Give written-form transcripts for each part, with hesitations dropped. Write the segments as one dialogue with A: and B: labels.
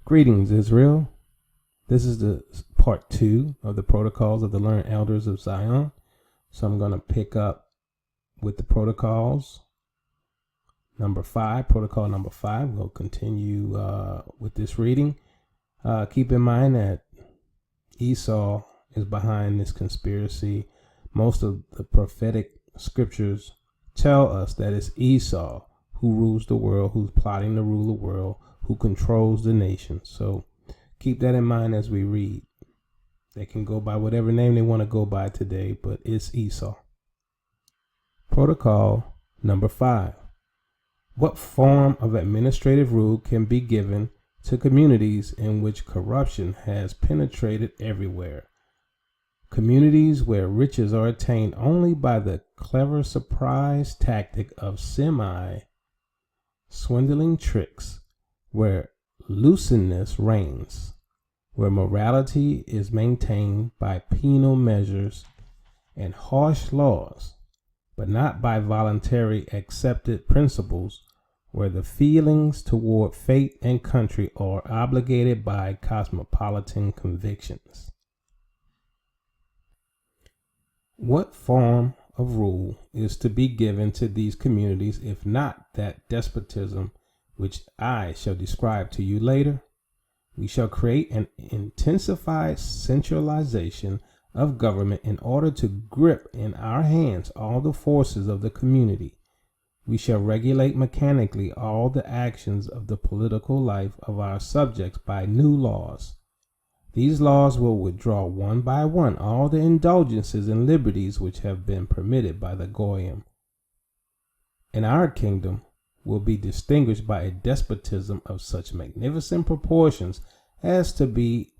A: Greetings, Israel. This is the part 2 of the protocols of the learned elders of Zion. So I'm going to pick up with the protocols. Protocol number 5. We'll continue with this reading. Keep in mind that Esau is behind this conspiracy. Most of the prophetic scriptures tell us that it's Esau who rules the world, who's plotting to rule the world, who controls the nation. So keep that in mind as we read. They can go by whatever name they want to go by today, but it's Esau. Protocol number 5. What form of administrative rule can be given to communities in which corruption has penetrated everywhere? Communities where riches are attained only by the clever surprise tactic of swindling tricks, where looseness reigns, where morality is maintained by penal measures and harsh laws, but not by voluntary accepted principles, where the feelings toward fate and country are obligated by cosmopolitan convictions. What form of rule is to be given to these communities if not that despotism which I shall describe to you later? We shall create an intensified centralization of government in order to grip in our hands all the forces of the community. We shall regulate mechanically all the actions of the political life of our subjects by new laws. These laws will withdraw one by one all the indulgences and liberties which have been permitted by the Goyim. And our kingdom will be distinguished by a despotism of such magnificent proportions as to be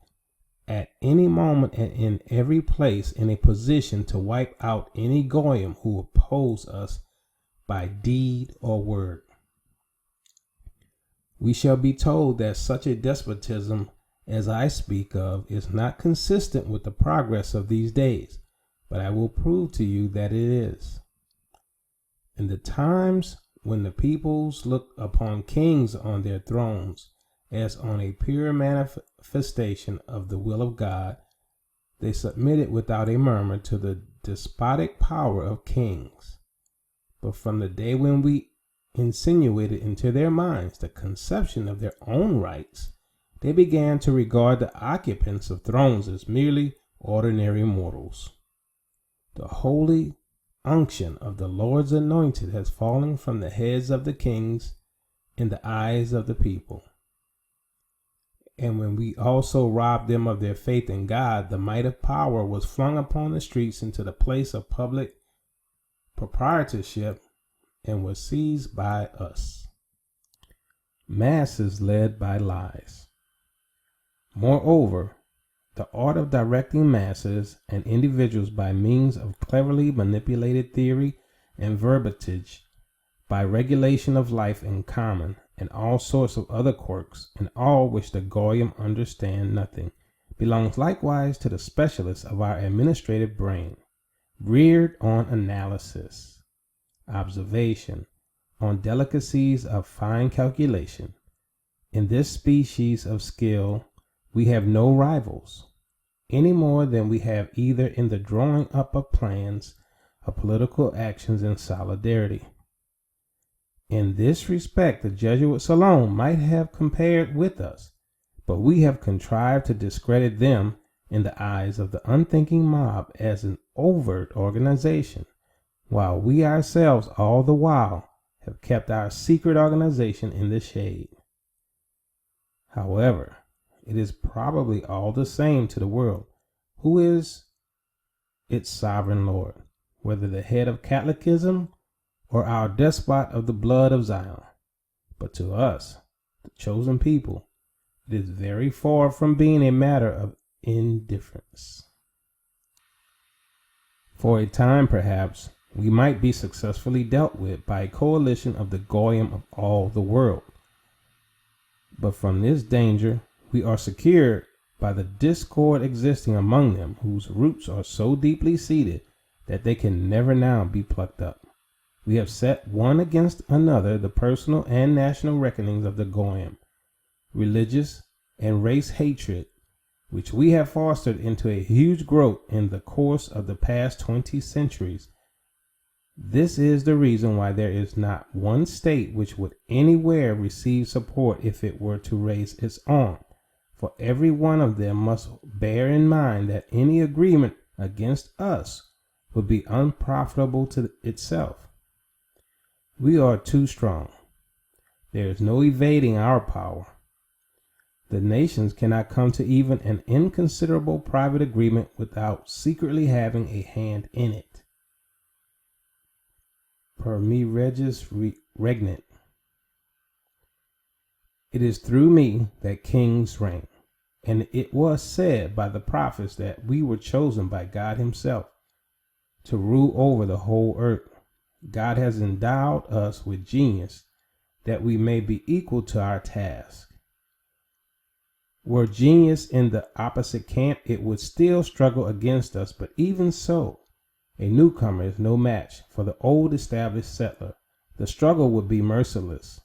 A: at any moment and in every place in a position to wipe out any Goyim who oppose us by deed or word. We shall be told that such a despotism as I speak of is not consistent with the progress of these days, but I will prove to you that it is. In the times when the peoples look upon kings on their thrones as on a pure manifestation of the will of God, they submitted without a murmur to the despotic power of kings. But from the day when we insinuated into their minds the conception of their own rights, they began to regard the occupants of thrones as merely ordinary mortals. The holy unction of the Lord's anointed has fallen from the heads of the kings in the eyes of the people. And when we also robbed them of their faith in God, the might of power was flung upon the streets into the place of public proprietorship and was seized by us. Masses led by lies. Moreover, the art of directing masses and individuals by means of cleverly manipulated theory and verbiage, by regulation of life in common, and all sorts of other quirks, in all which the Goyim understand nothing, belongs likewise to the specialists of our administrative brain, reared on analysis, observation, on delicacies of fine calculation. In this species of skill we have no rivals, any more than we have either in the drawing up of plans of political actions in solidarity. In this respect, the Jesuits alone might have compared with us, but we have contrived to discredit them in the eyes of the unthinking mob as an overt organization, while we ourselves all the while have kept our secret organization in the shade. However, it is probably all the same to the world who is its sovereign Lord, whether the head of Catholicism or our despot of the blood of Zion. But to us, the chosen people, it is very far from being a matter of indifference. For a time, perhaps, we might be successfully dealt with by a coalition of the Goyim of all the world. But from this danger, we are secured by the discord existing among them, whose roots are so deeply seated that they can never now be plucked up. We have set one against another the personal and national reckonings of the Goyim, religious and race hatred, which we have fostered into a huge growth in the course of the past 20 centuries. This is the reason why there is not one state which would anywhere receive support if it were to raise its arm, for every one of them must bear in mind that any agreement against us would be unprofitable to itself. We are too strong. There is no evading our power. The nations cannot come to even an inconsiderable private agreement without secretly having a hand in it. Per me regis regnant. It is through me that kings reign, and it was said by the prophets that we were chosen by God himself to rule over the whole earth. God has endowed us with genius that we may be equal to our task. Were genius in the opposite camp, it would still struggle against us, but even so, a newcomer is no match for the old established settler. The struggle would be merciless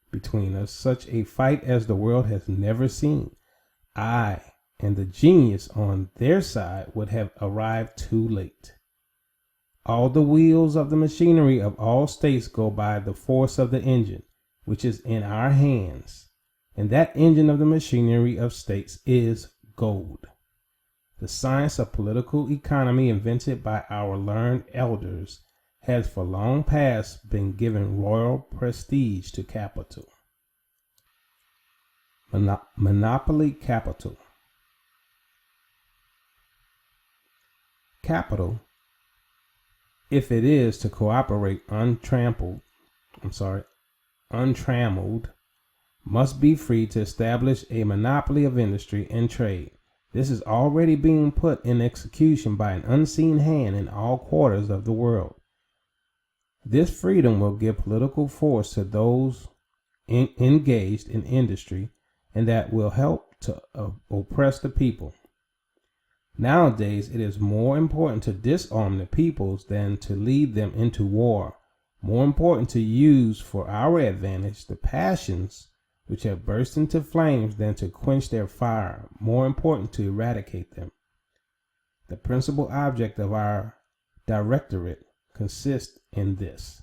A: between us, such a fight as the world has never seen. I and the genius on their side would have arrived too late. All the wheels of the machinery of all states go by the force of the engine, which is in our hands, and that engine of the machinery of states is gold. The science of political economy invented by our learned elders has for long past been given royal prestige to capital. Monopoly capital. Capital, if it is to cooperate untrammeled, must be free to establish a monopoly of industry and trade. This is already being put in execution by an unseen hand in all quarters of the world. This freedom will give political force to those engaged in industry, and that will help to oppress the people. Nowadays, it is more important to disarm the peoples than to lead them into war. More important to use for our advantage the passions which have burst into flames than to quench their fire. More important to eradicate them. The principal object of our directorate consists in this: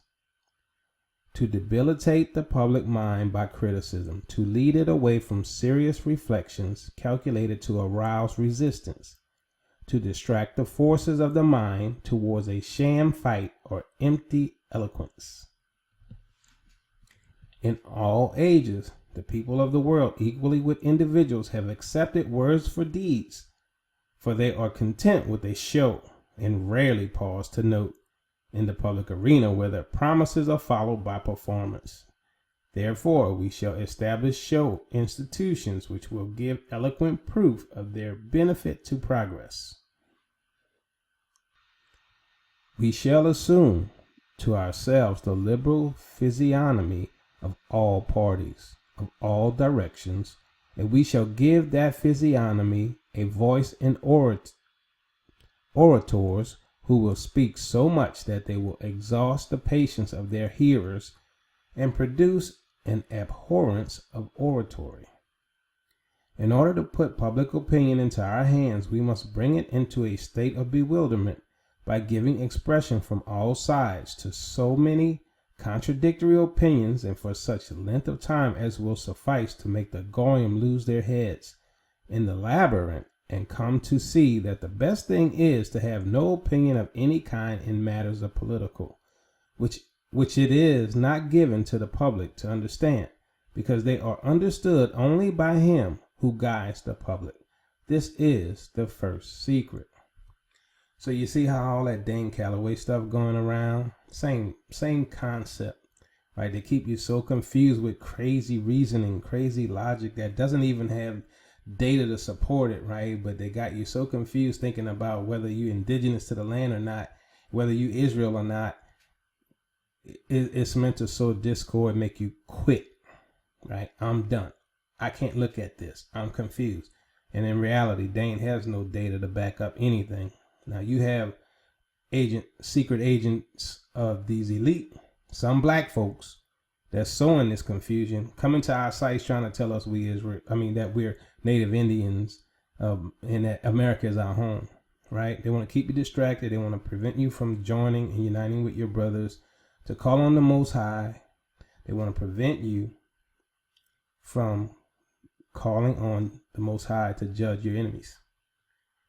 A: to debilitate the public mind by criticism, to lead it away from serious reflections calculated to arouse resistance, to distract the forces of the mind towards a sham fight or empty eloquence. In all ages, the people of the world, equally with individuals, have accepted words for deeds, for they are content with a show and rarely pause to note in the public arena whether promises are followed by performance. Therefore, we shall establish show institutions which will give eloquent proof of their benefit to progress. We shall assume to ourselves the liberal physiognomy of all parties, of all directions, and we shall give that physiognomy a voice in orators who will speak so much that they will exhaust the patience of their hearers and produce an abhorrence of oratory. In order to put public opinion into our hands, we must bring it into a state of bewilderment by giving expression from all sides to so many contradictory opinions, and for such length of time as will suffice to make the goyim lose their heads in the labyrinth, and come to see that the best thing is to have no opinion of any kind in matters of political, which it is not given to the public to understand, because they are understood only by him who guides the public. This is the first secret. So you see how all that Dane Calloway stuff going around? Same concept, right? They keep you so confused with crazy reasoning, crazy logic that doesn't even have data to support it, right? But they got you so confused thinking about whether you're indigenous to the land or not, whether you Israel or not. It's meant to sow discord, make you quit, right? I'm done. I can't look at this. I'm confused. And in reality, Dane has no data to back up anything. Now you have secret agents of these elite, some black folks, that's sowing this confusion, coming to our sites trying to tell us that we're Native Indians, and that America is our home, right? They want to keep you distracted. They want to prevent you from joining and uniting with your brothers to call on the Most High. They want to prevent you from calling on the Most High to judge your enemies.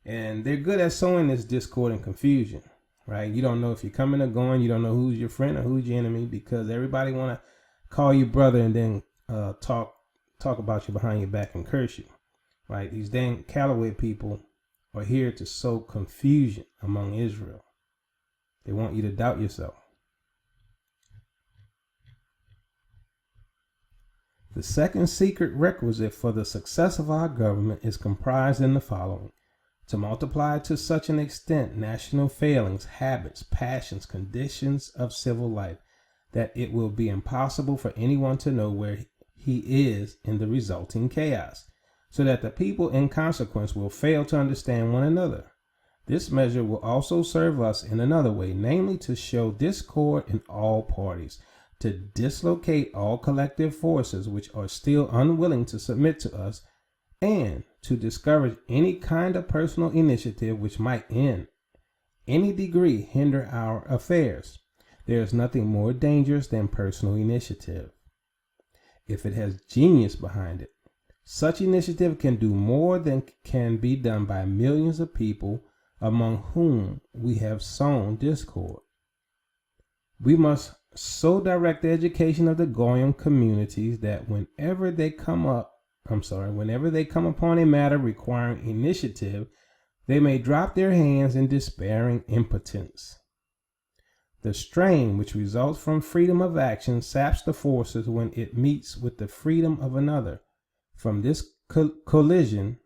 A: And they're good at sowing this discord and confusion, right? You don't know if you're coming or going. You don't know who's your friend or who's your enemy, because everybody want to call you brother and then talk about you behind your back and curse you, right? These dang Callaway people are here to sow confusion among Israel. They want you to doubt yourself. The second secret requisite for the success of our government is comprised in the following: to multiply to such an extent national failings, habits, passions, conditions of civil life, that it will be impossible for anyone to know where he is in the resulting chaos, so that the people in consequence will fail to understand one another. This measure will also serve us in another way, namely to show discord in all parties, to dislocate all collective forces which are still unwilling to submit to us, and to discourage any kind of personal initiative which might in any degree hinder our affairs. There is nothing more dangerous than personal initiative, if it has genius behind it. Such initiative can do more than can be done by millions of people among whom we have sown discord. We must so direct the education of the Goyim communities that whenever they come upon a matter requiring initiative, they may drop their hands in despairing impotence. The strain which results from freedom of action saps the forces when it meets with the freedom of another. From this collision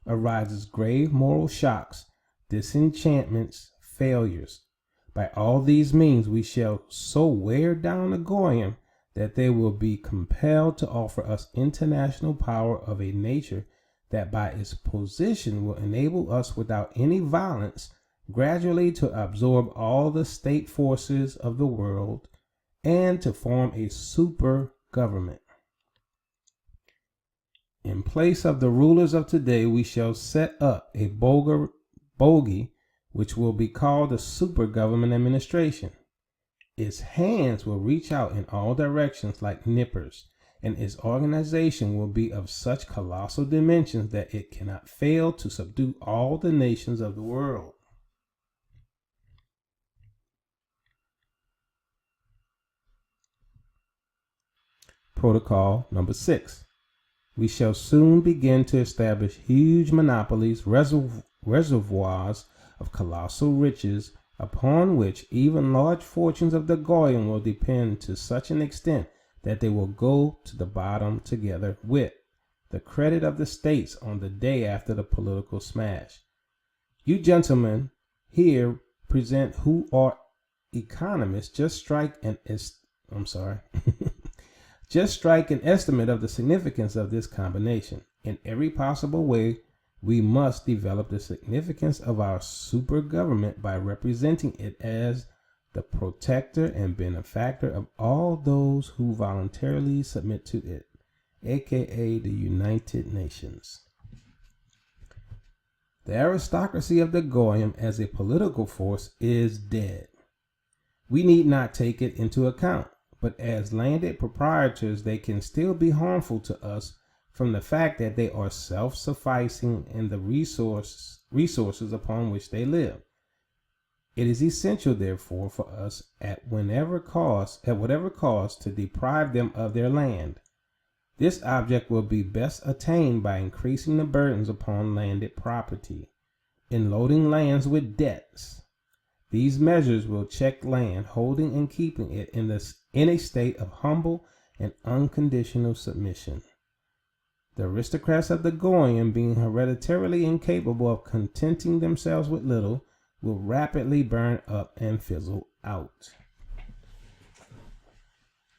A: arises grave moral shocks, disenchantments, failures. By all these means we shall so wear down the Goyim that they will be compelled to offer us international power of a nature that by its position will enable us without any violence gradually to absorb all the state forces of the world and to form a super government. In place of the rulers of today, we shall set up a bogey which will be called the super government administration. Its hands will reach out in all directions like nippers, and its organization will be of such colossal dimensions that it cannot fail to subdue all the nations of the world. Protocol number 6. We shall soon begin to establish huge monopolies, reservoirs of colossal riches, upon which even large fortunes of the Goyim will depend to such an extent that they will go to the bottom together with the credit of the states on the day after the political smash. You gentlemen here present who are economists, just strike an estimate of the significance of this combination. In every possible way, we must develop the significance of our super government by representing it as the protector and benefactor of all those who voluntarily submit to it, aka the United Nations. The aristocracy of the Goyim as a political force is dead. We need not take it into account, but as landed proprietors they can still be harmful to us from the fact that they are self-sufficing in the resources upon which they live. It is essential, therefore, for us at whatever cost to deprive them of their land. This object will be best attained by increasing the burdens upon landed property, in loading lands with debts. These measures will check land holding and keeping it in a state of humble and unconditional submission. The aristocrats of the Goyim, being hereditarily incapable of contenting themselves with little, will rapidly burn up and fizzle out.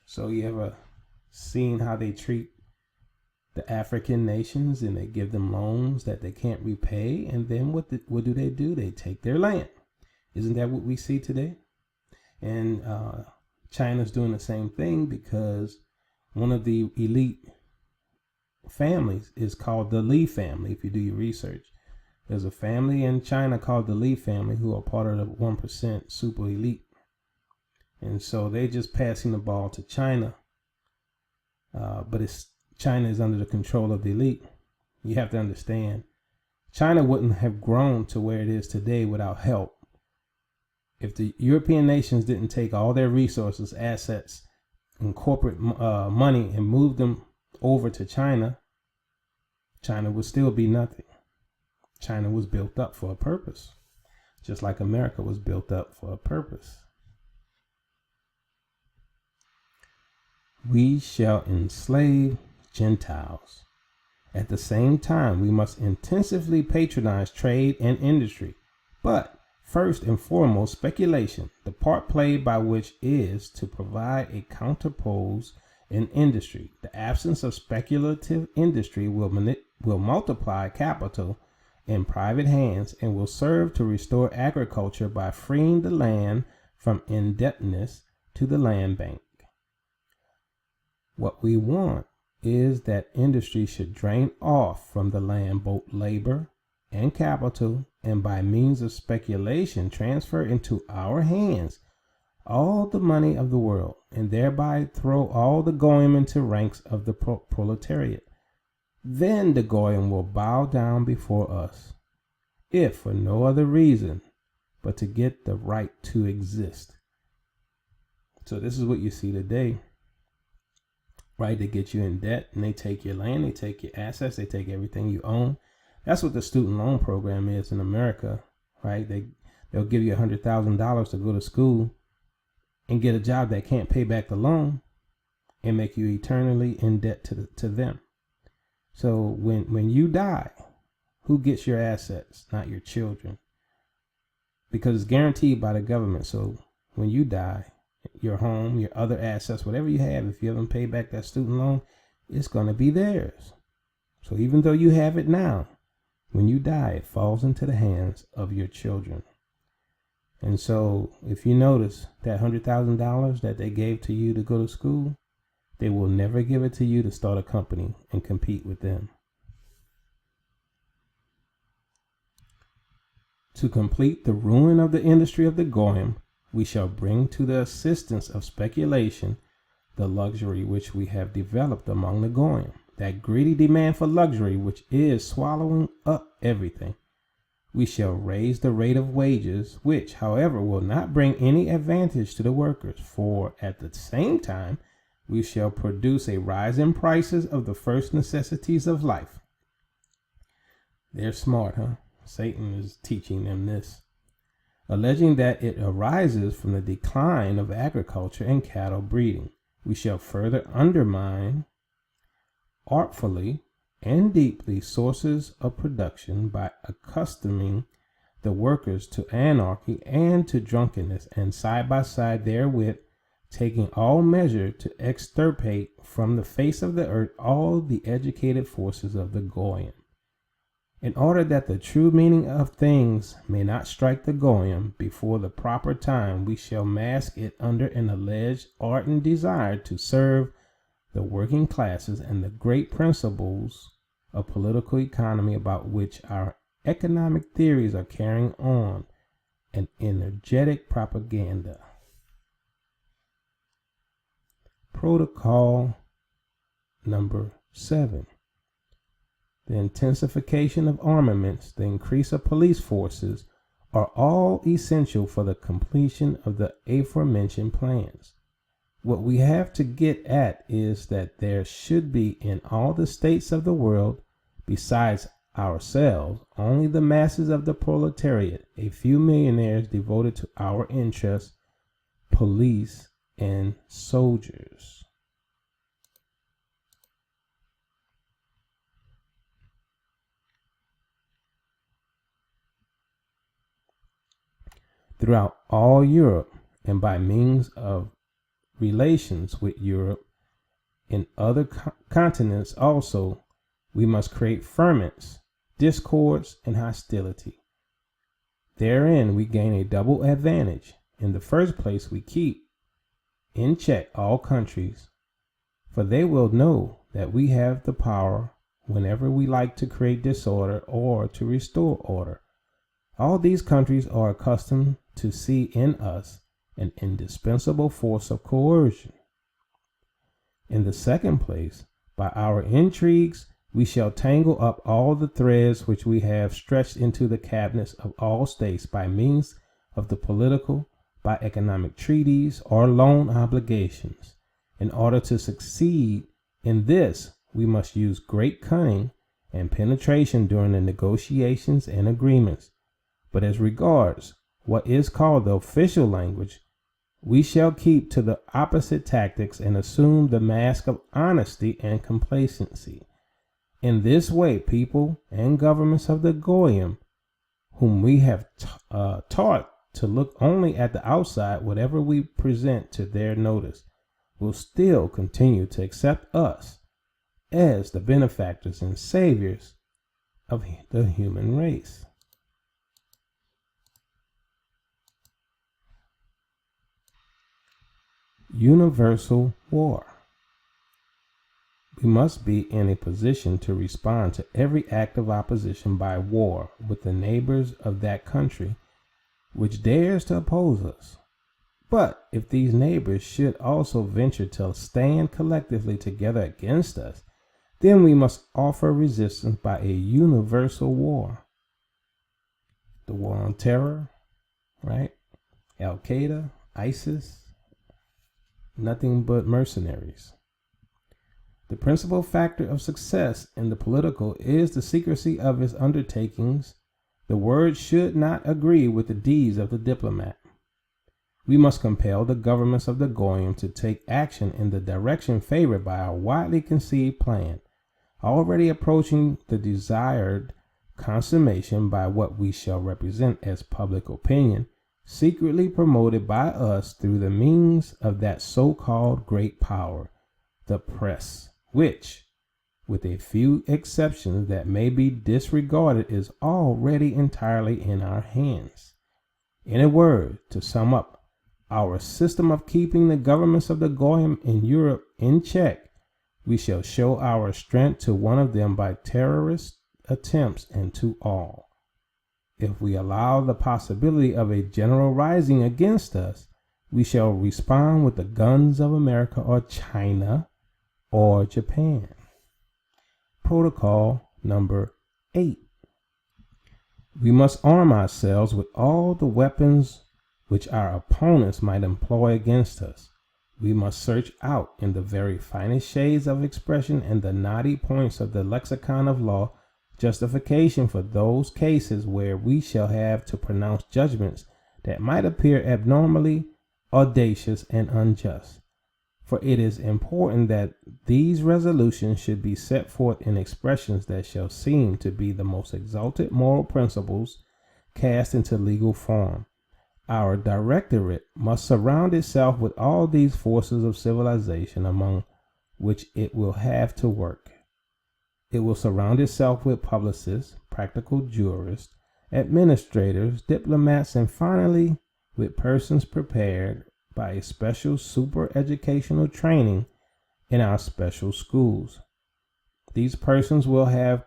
A: So you ever seen how they treat the African nations, and they give them loans that they can't repay, and then what do? They take their land. Isn't that what we see today? And China's doing the same thing because one of the elite families is called the Li family. If you do your research, there's a family in China called the Li family who are part of the 1% super elite. And so they're just passing the ball to China. But China is under the control of the elite. You have to understand, China wouldn't have grown to where it is today without help. If the European nations didn't take all their resources, assets, and corporate money and move them over to China, China would still be nothing. China was built up for a purpose, just like America was built up for a purpose. We shall enslave Gentiles. At the same time, we must intensively patronize trade and industry, but first and foremost, speculation, the part played by which is to provide a counterpose in industry. The absence of speculative industry will multiply capital in private hands and will serve to restore agriculture by freeing the land from indebtedness to the land bank. What we want is that industry should drain off from the land both labor and capital, and by means of speculation transfer into our hands all the money of the world, and thereby throw all the goyim into ranks of the proletariat. Then the goyim will bow down before us, if for no other reason but to get the right to exist. So this is what you see today, right? They get you in debt, and they take your land, they take your assets, they take everything you own. That's what the student loan program is in America, right? They'll give you $100,000 to go to school and get a job that can't pay back the loan and make you eternally in debt to them. So when you die, who gets your assets? Not your children, because it's guaranteed by the government. So when you die, your home, your other assets, whatever you have, if you haven't paid back that student loan, it's going to be theirs. So even though you have it now, when you die, it falls into the hands of your children. And so if you notice that $100,000 that they gave to you to go to school, they will never give it to you to start a company and compete with them. To complete the ruin of the industry of the goyim, we shall bring to the assistance of speculation the luxury which we have developed among the goyim, that greedy demand for luxury which is swallowing up everything. We shall raise the rate of wages, which, however, will not bring any advantage to the workers, for at the same time we shall produce a rise in prices of the first necessities of life. They're smart, huh? Satan is teaching them this, alleging that it arises from the decline of agriculture and cattle breeding. We shall further undermine artfully and deeply sources of production by accustoming the workers to anarchy and to drunkenness, and side by side therewith taking all measure to extirpate from the face of the earth all the educated forces of the goyim. In order that the true meaning of things may not strike the goyim before the proper time, we shall mask it under an alleged ardent desire to serve the working classes and the great principles of political economy about which our economic theories are carrying on an energetic propaganda. Protocol number 7. The intensification of armaments, the increase of police forces are all essential for the completion of the aforementioned plans. What we have to get at is that there should be in all the states of the world, besides ourselves, only the masses of the proletariat, a few millionaires devoted to our interests, police and soldiers. Throughout all Europe, and by means of relations with Europe and other continents also, we must create ferments, discords, and hostility. Therein we gain a double advantage. In the first place, we keep in check all countries, for they will know that we have the power whenever we like to create disorder or to restore order. All these countries are accustomed to see in us an indispensable force of coercion. In the second place, by our intrigues, we shall tangle up all the threads which we have stretched into the cabinets of all states by means of the political, by economic treaties or loan obligations. In order to succeed in this, we must use great cunning and penetration during the negotiations and agreements. But as regards what is called the official language, we shall keep to the opposite tactics and assume the mask of honesty and complacency. In this way, people and governments of the Goyim, whom we have taught to look only at the outside, whatever we present to their notice, will still continue to accept us as the benefactors and saviors of the human race. Universal war. We must be in a position to respond to every act of opposition by war with the neighbors of that country which dares to oppose us. But if these neighbors should also venture to stand collectively together against us, then we must offer resistance by a universal war. The war on terror, right? Al-Qaeda, ISIS, nothing but mercenaries. The principal factor of success in the political is the secrecy of its undertakings. The words should not agree with the deeds of the diplomat. We must compel the governments of the Goyim to take action in the direction favored by our widely conceived plan, already approaching the desired consummation by what we shall represent as public opinion, secretly promoted by us through the means of that so-called great power, the press, which, with a few exceptions that may be disregarded, is already entirely in our hands. In a word, to sum up, our system of keeping the governments of the Goyim in Europe in check, we shall show our strength to one of them by terrorist attempts and to all. If we allow the possibility of a general rising against us, we shall respond with the guns of America or China or Japan. Protocol number 8. We must arm ourselves with all the weapons which our opponents might employ against us. We must search out in the very finest shades of expression and the knotty points of the lexicon of law justification for those cases where we shall have to pronounce judgments that might appear abnormally audacious and unjust. For it is important that these resolutions should be set forth in expressions that shall seem to be the most exalted moral principles cast into legal form. Our directorate must surround itself with all these forces of civilization among which it will have to work. It will surround itself with publicists, practical jurists, administrators, diplomats, and finally with persons prepared by a special super-educational training in our special schools. These persons will have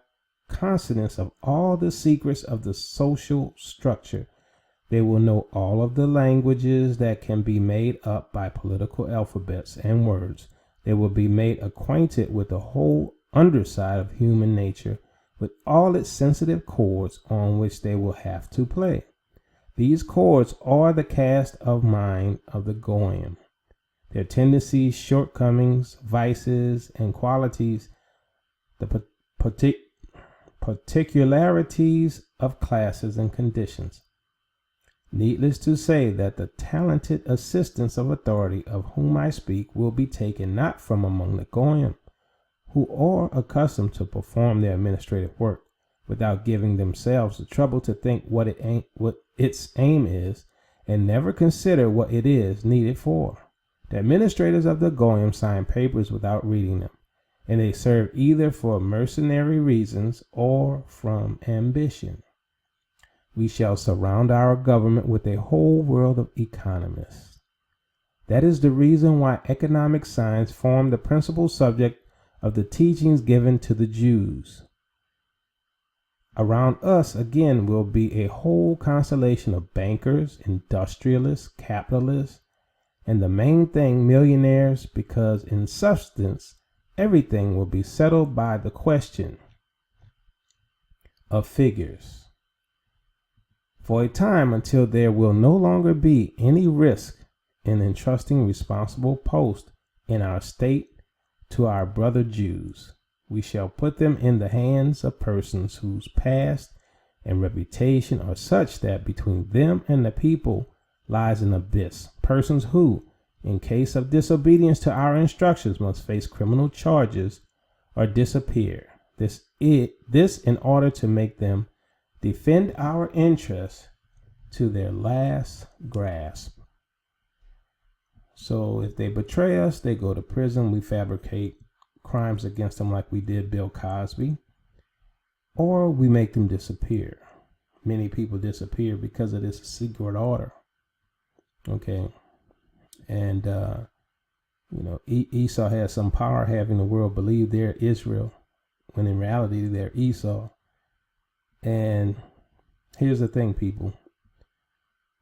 A: consciousness of all the secrets of the social structure. They will know all of the languages that can be made up by political alphabets and words. They will be made acquainted with the whole underside of human nature, with all its sensitive chords on which they will have to play. These chords are the cast of mind of the Goyim. Their tendencies, shortcomings, vices, and qualities, the particularities of classes and conditions. Needless to say that the talented assistants of authority of whom I speak will be taken not from among the Goyim, who are accustomed to perform their administrative work without giving themselves the trouble to think what its aim is, and never consider what it is needed for. The administrators of the Goyim sign papers without reading them, and they serve either for mercenary reasons or from ambition. We shall surround our government with a whole world of economists. That is the reason why economic science formed the principal subject of the teachings given to the Jews. Around us, again, will be a whole constellation of bankers, industrialists, capitalists, and the main thing, millionaires, because in substance, everything will be settled by the question of figures. For a time, until there will no longer be any risk in entrusting responsible posts in our state to our brother Jews, we shall put them in the hands of persons whose past and reputation are such that between them and the people lies an abyss. Persons who, in case of disobedience to our instructions, must face criminal charges or disappear. This in order to make them defend our interests to their last grasp. So if they betray us, they go to prison. We fabricate crimes against them like we did Bill Cosby, or we make them disappear. Many people disappear because of this secret order. Okay. And, Esau has some power, having the world believe they're Israel, when in reality they're Esau. And here's the thing, people.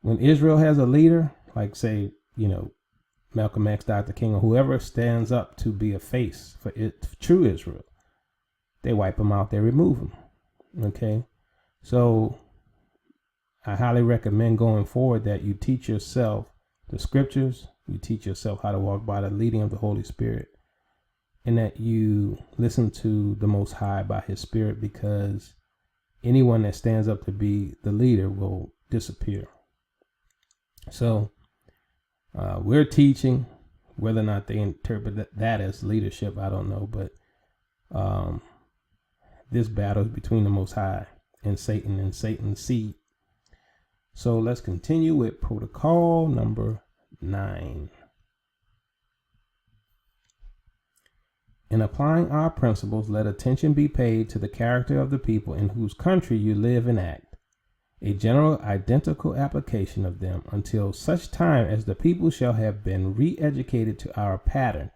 A: When Israel has a leader, like say, Malcolm X, Dr. King, or whoever stands up to be a face for true Israel, they wipe them out, they remove them. Okay. So I highly recommend going forward that you teach yourself the scriptures, you teach yourself how to walk by the leading of the Holy Spirit, and that you listen to the Most High by His Spirit, because anyone that stands up to be the leader will disappear. So we're teaching. Whether or not they interpret that as leadership, I don't know. But this battle is between the Most High and Satan's seed. So let's continue with protocol number 9. In applying our principles, let attention be paid to the character of the people in whose country you live and act. A general identical application of them until such time as the people shall have been re-educated to our pattern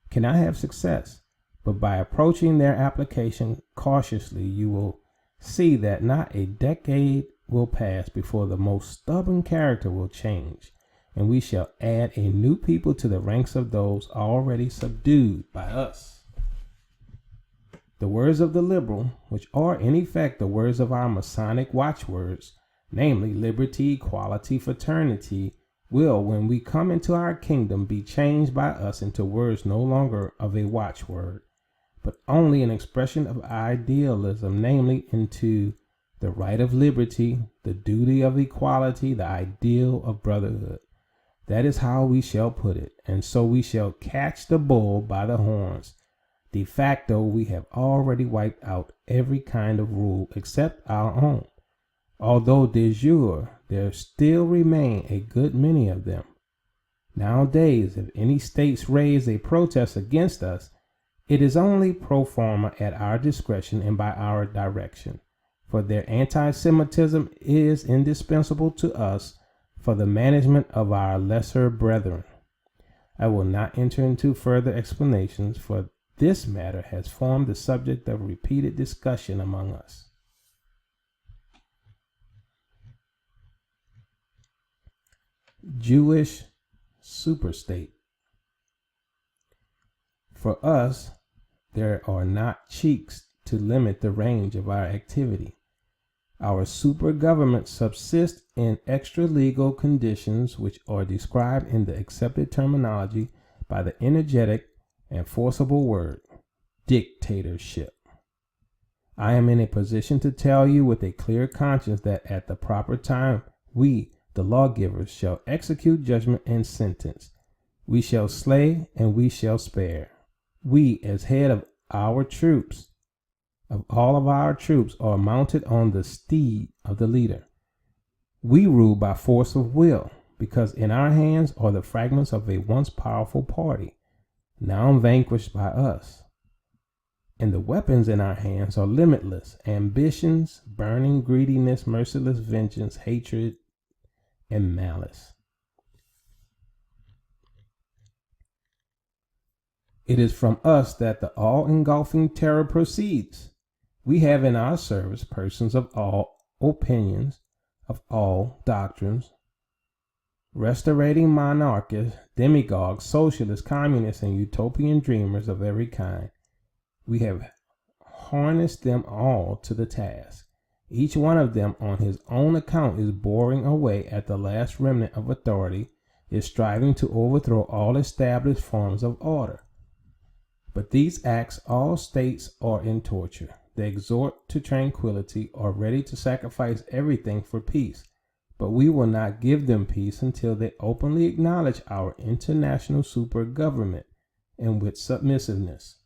A: cannot have success. But by approaching their application cautiously, you will see that not a decade will pass before the most stubborn character will change, and we shall add a new people to the ranks of those already subdued by us. The words of the liberal, which are in effect the words of our Masonic watchwords, namely liberty, equality, fraternity, will, when we come into our kingdom, be changed by us into words no longer of a watchword, but only an expression of idealism, namely into the right of liberty, the duty of equality, the ideal of brotherhood. That is how we shall put it, and so we shall catch the bull by the horns. De facto, we have already wiped out every kind of rule except our own, although de jure there still remain a good many of them. Nowadays, if any states raise a protest against us, it is only pro forma at our discretion and by our direction, for their anti-Semitism is indispensable to us for the management of our lesser brethren. I will not enter into further explanations, for this matter has formed the subject of repeated discussion among us. Jewish superstate. For us, there are not cheeks to limit the range of our activity. Our super government subsists in extra-legal conditions which are described in the accepted terminology by the energetic and forcible word, dictatorship. I am in a position to tell you with a clear conscience that at the proper time we, the lawgivers, shall execute judgment and sentence. We shall slay and we shall spare. We, as head of our troops, of all of our troops, are mounted on the steed of the leader. We rule by force of will, because in our hands are the fragments of a once powerful party, now vanquished by us. And the weapons in our hands are limitless: ambitions, burning greediness, merciless vengeance, hatred, and malice. It is from us that the all-engulfing terror proceeds. We have in our service persons of all opinions, of all doctrines, restaurating monarchists, demagogues, socialists, communists, and utopian dreamers of every kind. We have harnessed them all to the task. Each one of them on his own account is boring away at the last remnant of authority, is striving to overthrow all established forms of order. But these acts all states are in torture. They exhort to tranquility, are ready to sacrifice everything for peace. But we will not give them peace until they openly acknowledge our international super government, and with submissiveness.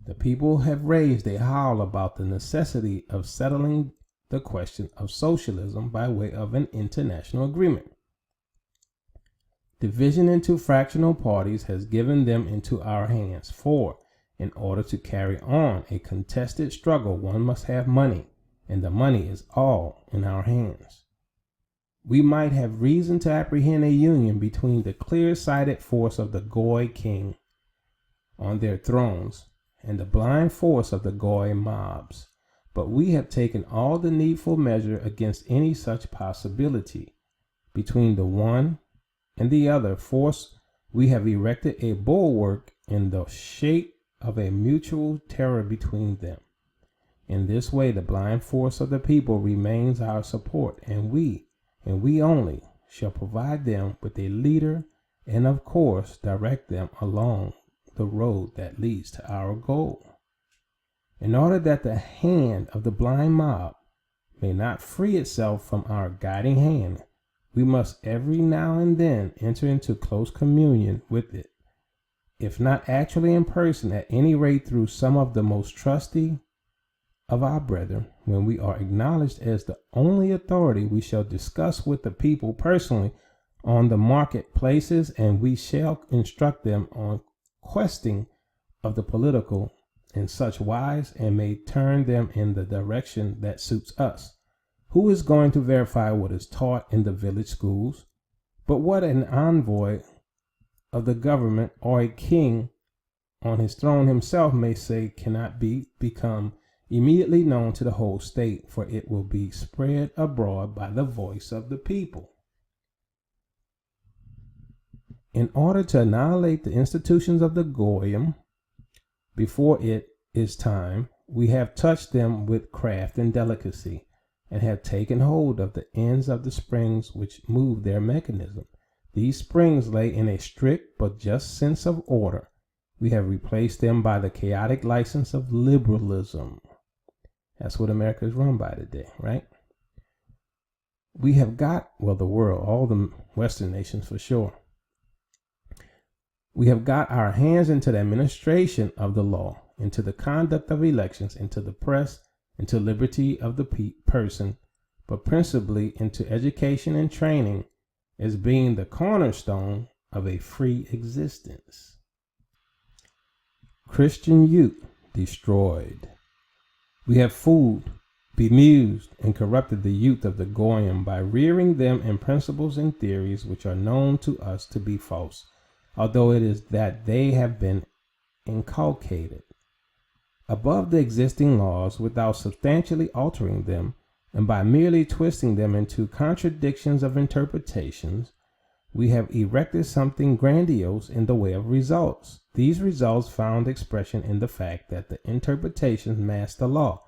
A: The people have raised a howl about the necessity of settling the question of socialism by way of an international agreement. Division into fractional parties has given them into our hands, for, in order to carry on a contested struggle, one must have money, and the money is all in our hands. We might have reason to apprehend a union between the clear-sighted force of the Goy king on their thrones and the blind force of the Goy mobs, but we have taken all the needful measure against any such possibility. Between the one and the other force we have erected a bulwark in the shape of a mutual terror between them. In this way the blind force of the people remains our support, and we only, shall provide them with a leader and of course direct them along the road that leads to our goal. In order that the hand of the blind mob may not free itself from our guiding hand, we must every now and then enter into close communion with it, if not actually in person, at any rate through some of the most trusty of our brethren. When we are acknowledged as the only authority, we shall discuss with the people personally on the marketplaces, and we shall instruct them on questing of the political in such wise, and may turn them in the direction that suits us. Who is going to verify what is taught in the village schools? But what an envoy of the government or a king on his throne himself may say cannot become immediately known to the whole state, for it will be spread abroad by the voice of the people. In order to annihilate the institutions of the Goyim before it is time, we have touched them with craft and delicacy, and have taken hold of the ends of the springs which move their mechanism. These springs lay in a strict but just sense of order. We have replaced them by the chaotic license of liberalism. That's what America is run by today, right? We have got, well, the world, all the Western nations for sure. We have got our hands into the administration of the law, into the conduct of elections, into the press, into liberty of the person, but principally into education and training as being the cornerstone of a free existence. Christian youth destroyed. We have fooled, bemused, and corrupted the youth of the Goyim by rearing them in principles and theories which are known to us to be false, although it is that they have been inculcated above the existing laws without substantially altering them, and by merely twisting them into contradictions of interpretations, we have erected something grandiose in the way of results. These results found expression in the fact that the interpretations masked the law.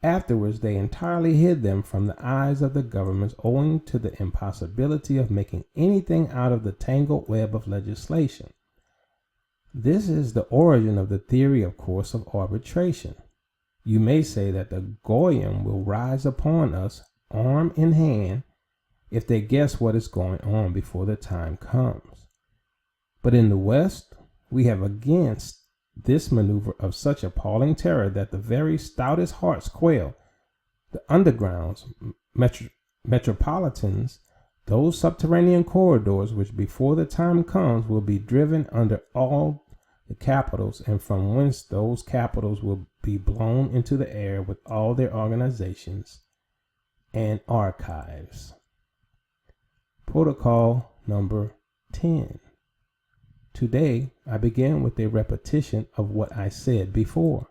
A: Afterwards, they entirely hid them from the eyes of the governments, owing to the impossibility of making anything out of the tangled web of legislation. This is the origin of the theory, of course, of arbitration. You may say that the Goyim will rise upon us, arm in hand, if they guess what is going on before the time comes. But in the West, we have against this maneuver of such appalling terror that the very stoutest hearts quail. The undergrounds, metropolitans, those subterranean corridors which before the time comes will be driven under all the capitals, and from whence those capitals will be blown into the air with all their organizations and archives. Protocol number 10. Today, I begin with a repetition of what I said before,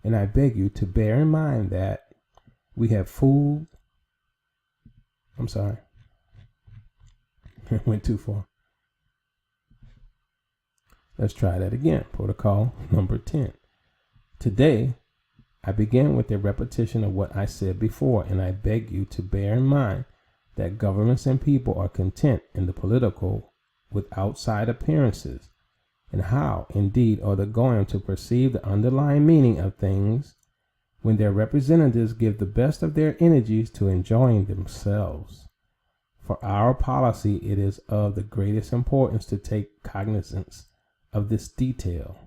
A: and I beg you to bear in mind that we have fooled. I'm sorry. Went too far. Let's try that again. Protocol number 10. Today, I begin with a repetition of what I said before, and I beg you to bear in mind that governments and people are content in the political with outside appearances, and how, indeed, are they going to perceive the underlying meaning of things when their representatives give the best of their energies to enjoying themselves? For our policy, it is of the greatest importance to take cognizance of this detail.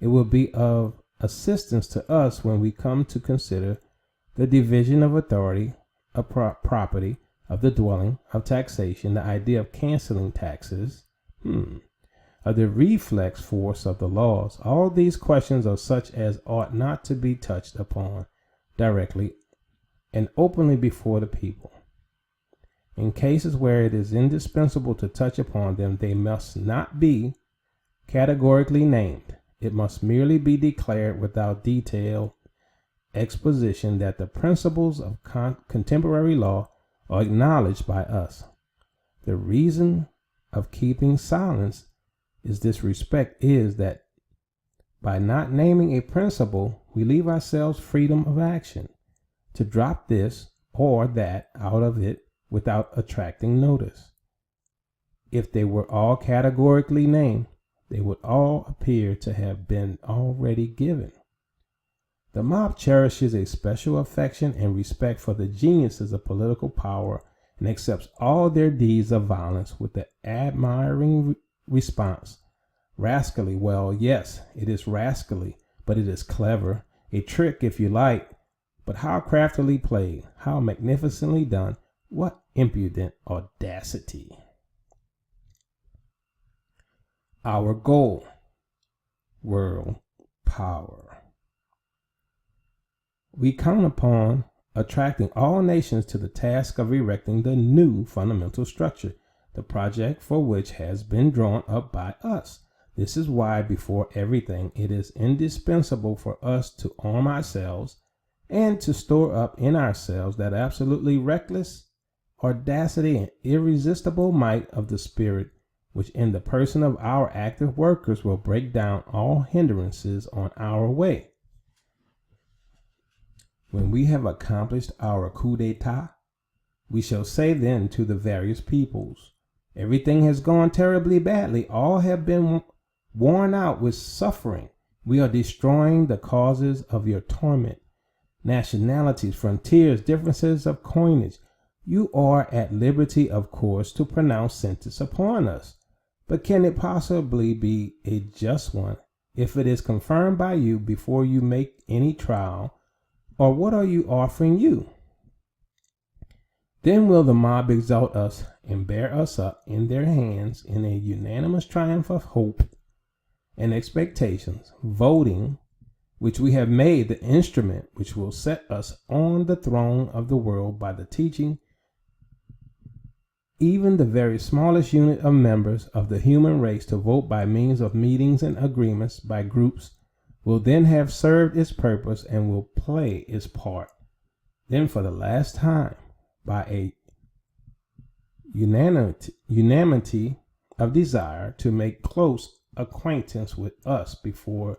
A: It will be of assistance to us when we come to consider the division of authority, of property, of the dwelling, of taxation, the idea of canceling taxes, of the reflex force of the laws. All these questions are such as ought not to be touched upon directly and openly before the people. In cases where it is indispensable to touch upon them, they must not be categorically named. It must merely be declared without detailed exposition that the principles of contemporary law are acknowledged by us. The reason of keeping silence is this respect is that by not naming a principle, we leave ourselves freedom of action to drop this or that out of it without attracting notice. If they were all categorically named, they would all appear to have been already given. The mob cherishes a special affection and respect for the geniuses of political power and accepts all their deeds of violence with the admiring response, rascally. Well, yes, it is rascally, but it is clever, a trick if you like, but how craftily played, how magnificently done, what impudent audacity. Our goal, world power. We count upon attracting all nations to the task of erecting the new fundamental structure, the project for which has been drawn up by us. This is why, before everything, it is indispensable for us to arm ourselves and to store up in ourselves that absolutely reckless audacity and irresistible might of the spirit which in the person of our active workers will break down all hindrances on our way. When we have accomplished our coup d'etat, we shall say then to the various peoples, everything has gone terribly badly. All have been worn out with suffering. We are destroying the causes of your torment. Nationalities, frontiers, differences of coinage. You are at liberty, of course, to pronounce sentence upon us. But can it possibly be a just one if it is confirmed by you before you make any trial? Or what are you offering you? Then will the mob exalt us and bear us up in their hands in a unanimous triumph of hope and expectations, voting, which we have made the instrument which will set us on the throne of the world by the teaching. Even the very smallest unit of members of the human race to vote by means of meetings and agreements by groups will then have served its purpose and will play its part. Then for the last time, by a unanimity of desire to make close acquaintance with us before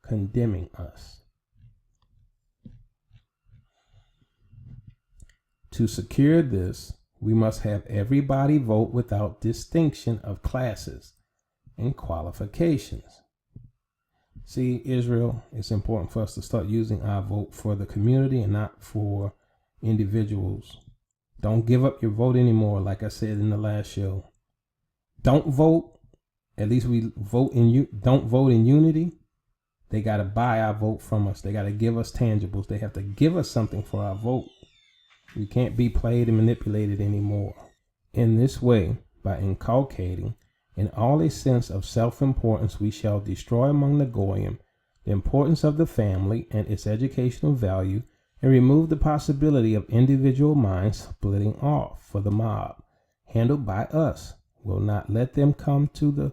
A: condemning us. To secure this, we must have everybody vote without distinction of classes and qualifications. See, Israel, it's important for us to start using our vote for the community and not for individuals. Don't give up your vote anymore, like I said in the last show. Don't vote. At least we vote don't vote in unity. They got to buy our vote from us. They got to give us tangibles. They have to give us something for our vote. We can't be played and manipulated anymore. In this way, by inculcating in all a sense of self-importance, we shall destroy among the Goyim the importance of the family and its educational value, and remove the possibility of individual minds splitting off. For the mob, handled by us, will not let them come to the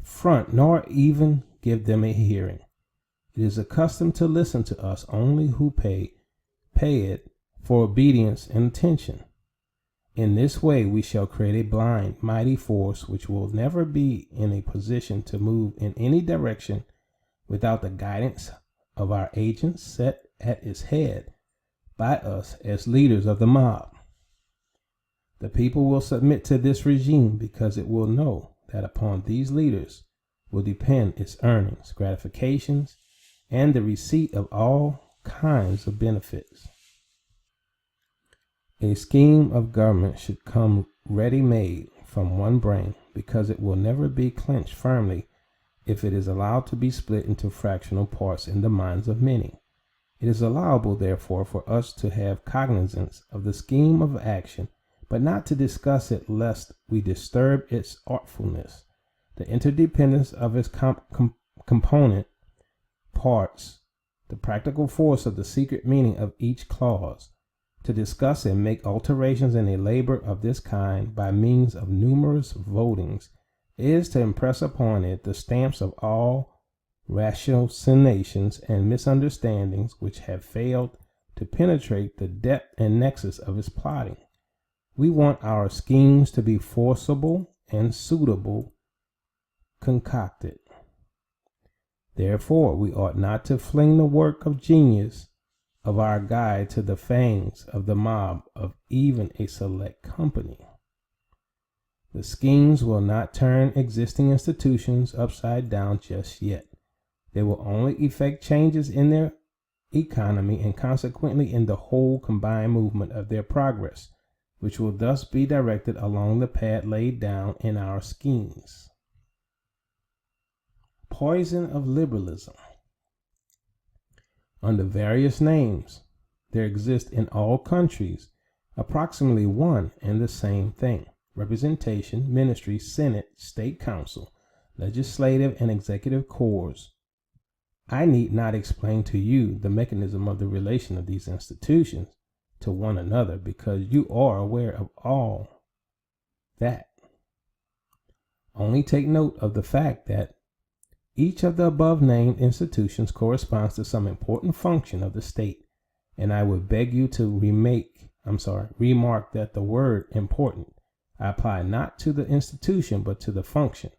A: front nor even give them a hearing. It is accustomed to listen to us only who pay it for obedience and attention. In this way, we shall create a blind, mighty force which will never be in a position to move in any direction without the guidance of our agents set at its head by us as leaders of the mob. The people will submit to this regime because it will know that upon these leaders will depend its earnings, gratifications, and the receipt of all kinds of benefits. A scheme of government should come ready-made from one brain, because it will never be clinched firmly if it is allowed to be split into fractional parts in the minds of many. It is allowable, therefore, for us to have cognizance of the scheme of action, but not to discuss it lest we disturb its artfulness, the interdependence of its component parts, the practical force of the secret meaning of each clause. To discuss and make alterations in a labor of this kind by means of numerous votings is to impress upon it the stamps of all ratiocinations and misunderstandings which have failed to penetrate the depth and nexus of its plotting. We want our schemes to be forcible and suitable concocted. Therefore, we ought not to fling the work of genius of our guide to the fangs of the mob of even a select company. The schemes will not turn existing institutions upside down just yet. They will only effect changes in their economy and consequently in the whole combined movement of their progress, which will thus be directed along the path laid down in our schemes. Poison of liberalism. Under various names, there exist in all countries approximately one and the same thing: representation, ministry, senate, state council, legislative and executive corps. I need not explain to you the mechanism of the relation of these institutions to one another, because you are aware of all that. Only take note of the fact that each of the above named institutions corresponds to some important function of the state, and I would beg you to remark that the word important I apply not to the institution but to the function.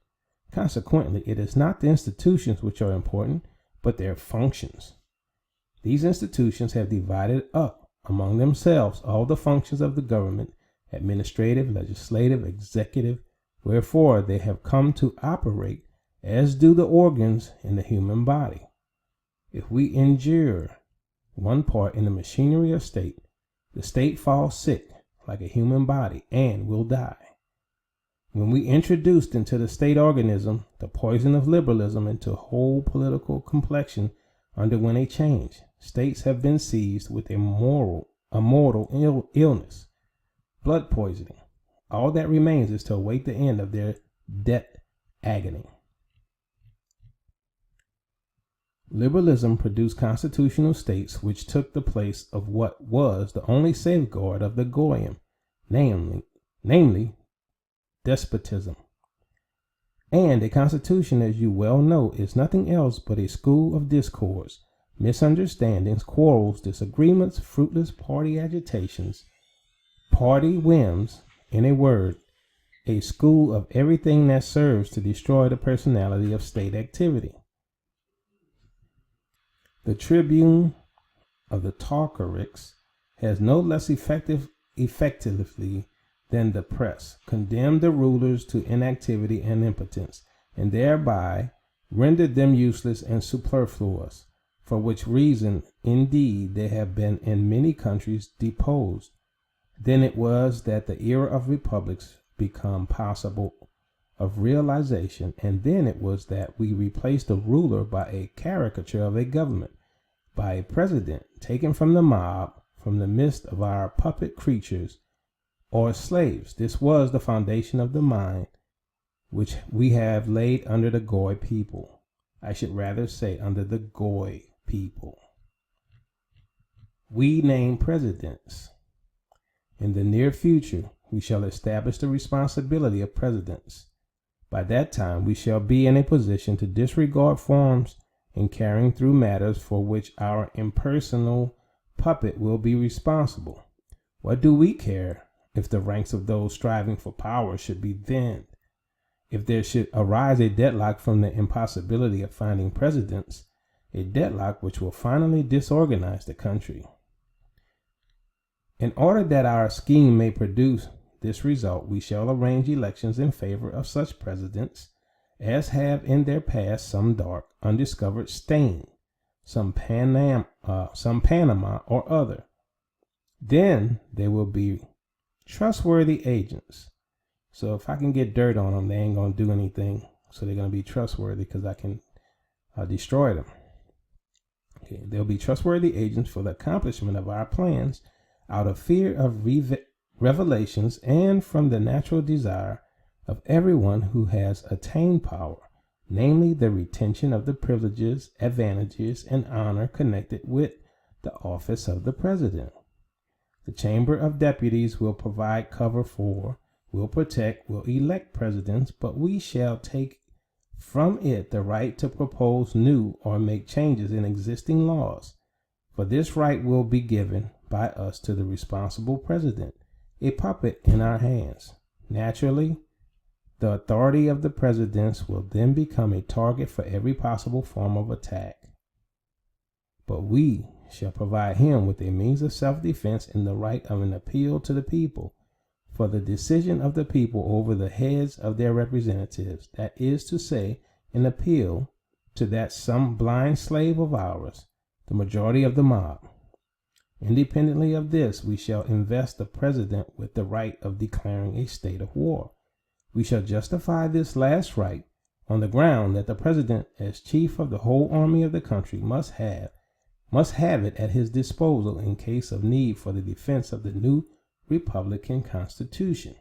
A: Consequently, it is not the institutions which are important, but their functions. These institutions have divided up among themselves all the functions of the government, administrative, legislative, executive, wherefore they have come to operate as do the organs in the human body. If we injure one part in the machinery of state, the state falls sick like a human body and will die. When we introduced into the state organism the poison of liberalism, into whole political complexion underwent a change. States have been seized with a mortal illness, blood poisoning. All that remains is to await the end of their death agony. Liberalism produced constitutional states which took the place of what was the only safeguard of the goyim, namely despotism. And a constitution, as you well know, is nothing else but a school of discords, misunderstandings, quarrels, disagreements, fruitless party agitations, party whims, in a word, a school of everything that serves to destroy the personality of state activity. The tribune of the Talkerics has no less effectively than the press condemned the rulers to inactivity and impotence, and thereby rendered them useless and superfluous, for which reason, indeed, they have been in many countries deposed. Then it was that the era of republics became possible of realization, and then it was that we replaced the ruler by a caricature of a government, by a president taken from the mob, from the midst of our puppet creatures or slaves. This was the foundation of the mind which we have laid under the Goy people. I should rather say under the Goy people. We name presidents. In the near future, we shall establish the responsibility of presidents By that time, we shall be in a position to disregard forms in carrying through matters for which our impersonal puppet will be responsible. What do we care if the ranks of those striving for power should be thinned? If there should arise a deadlock from the impossibility of finding presidents, a deadlock which will finally disorganize the country. In order that our scheme may produce this result, we shall arrange elections in favor of such presidents as have in their past some dark, undiscovered stain, some Panama or other. Then they will be trustworthy agents. So if I can get dirt on them, they ain't going to do anything. So they're going to be trustworthy because I can destroy them. Okay, they'll be trustworthy agents for the accomplishment of our plans out of fear of revelations and from the natural desire of everyone who has attained power, namely the retention of the privileges, advantages, and honor connected with the office of the president. The Chamber of Deputies will provide cover for, will protect, will elect presidents, but we shall take from it the right to propose new or make changes in existing laws. For this right will be given by us to the responsible president, a puppet in our hands. Naturally, the authority of the presidents will then become a target for every possible form of attack. But we shall provide him with a means of self-defense in the right of an appeal to the people for the decision of the people over the heads of their representatives, that is to say, an appeal to that some blind slave of ours, the majority of the mob. Independently of this, we shall invest the president with the right of declaring a state of war. We shall justify this last right on the ground that the president, as chief of the whole army of the country, must have it at his disposal in case of need for the defense of the new Republican Constitution.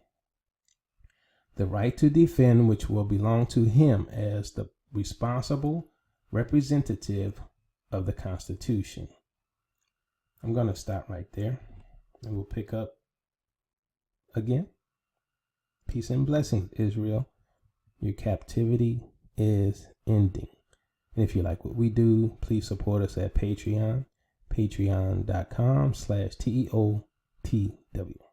A: The right to defend which will belong to him as the responsible representative of the Constitution. I'm going to stop right there and we'll pick up again. Peace and blessings, Israel. Your captivity is ending. And if you like what we do, please support us at Patreon, patreon.com/TEOTW.